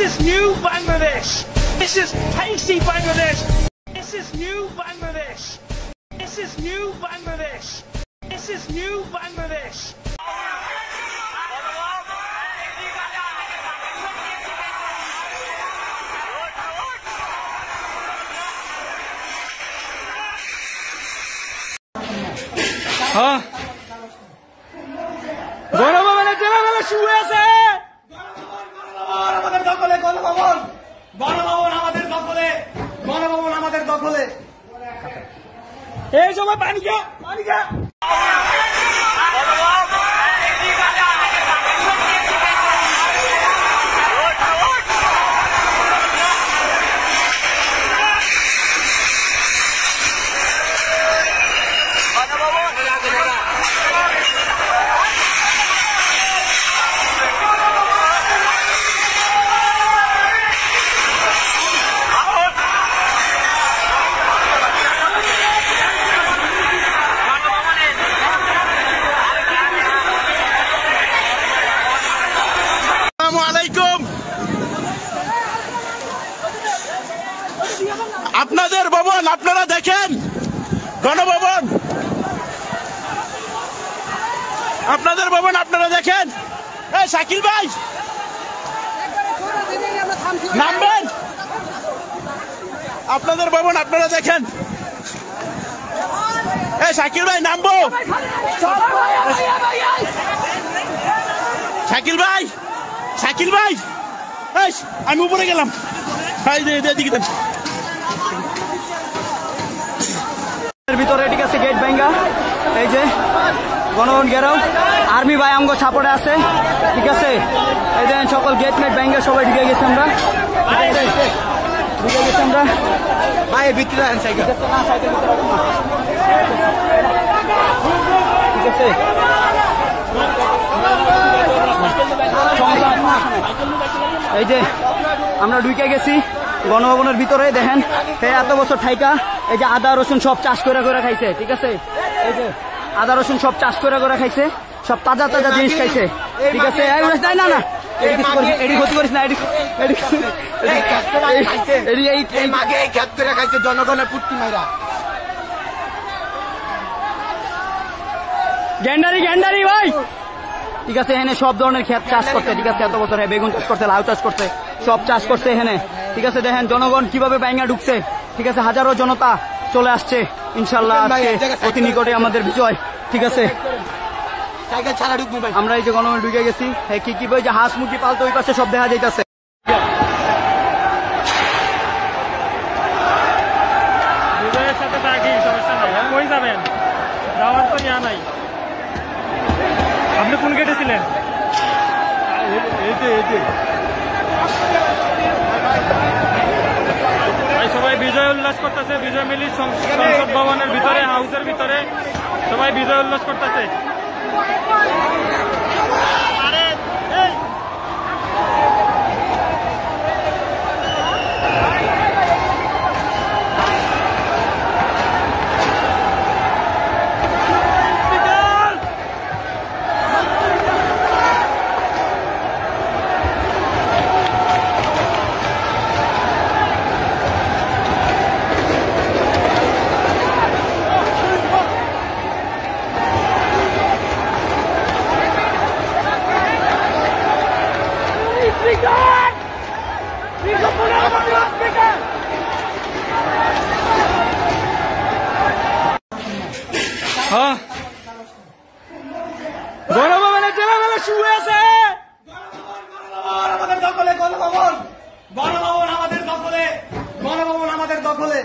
is new Bangladesh. This is tasty Bangladesh. This is new Bangladesh. This is new Bangladesh. This is new Bangladesh. হ্যাঁ গণভবনের জেলাবেলা শুরু আছে। আমাদের দখলে গণভবন, গণভবন আমাদের দখলে, গণভবন আমাদের দখলে। এই সময় পানি খা পানি খা। আপনাদের ভবন আপনারা দেখেন, গণভবন আপনাদের ভবন আপনারা দেখেন। এই শাকিল ভাই নামবেন, আপনাদের ভবন আপনারা দেখেন। এই শাকিল ভাই নামবো, শাকিল ভাই, শাকিল ভাই আমি উপরে গেলাম। ভিতরে ঠিক আছে গেট ভাঙ্গা, এই যে গণভবন ঘেরাও, আর্মি ভাই আমগো ছাপড়ে আছে, ঠিক আছে। এই যে সকল গেট মেট ভাঙ্গা সবাই ঢুকে গেছি আমরা, ঢুকে গেছি আমরা ভাই ভিতরে সাইকেল, ঠিক আছে। এই যে আমরা ঢুকে গেছি গণভবনের ভিতরে, দেখেন এত বছর ঠাইকা এই যে আদা রসুন সব চাষ করে করে খাইছে, ঠিক আছে। এই যে আদা রসুন সব চাষ করে করে খাইছে, সব তাজা তাজা জিনিস খাইছে, ঠিক আছে। না না এডি ক্ষতি করিস না, জনগণের পুট্টি মাইরা গ্যান্ডারি গ্যান্ডারি ভাই, ঠিক আছে। এখানে সব ধরনের ক্ষেত চাষ করছে, ঠিক আছে। এত বছর বেগুন চাষ করছে, লাউ চাষ করছে, সব চাষ করছে এখানে, ঠিক আছে। দেখেন জনগণ কিভাবে বাইঙ্গা ঢুকছে, ঠিক আছে। হাজারো জনতা চলে আসছে, ইনশাল্লাহ অতি নিকটে আমাদের বিজয়, ঠিক আছে। আমরা এই যে গণভবন ঢুকে গেছি, কি কি যে হাঁস মুরগি পালতো ওই পাশে সব দেখা যাইতেছে। বিজয়ের সাথে থাকি, সমস্যা নাই। কই যাবেন, যাওয়ার তো ইয়া নাই। আপনি কোন গেটে ছিলেন? সবাই বিজয় উল্লাস করতেছে, বিজয় মিলি সংসদ ভবনের ভিতরে, হাউসের ভিতরে সবাই বিজয় উল্লাস করতেছে। হ্যাঁ গণভবনের জেলাবেলা শুরু আছে। আমাদের দখলে গণভবন, গণভবন আমাদের দখলে, গণভবন আমাদের দখলে।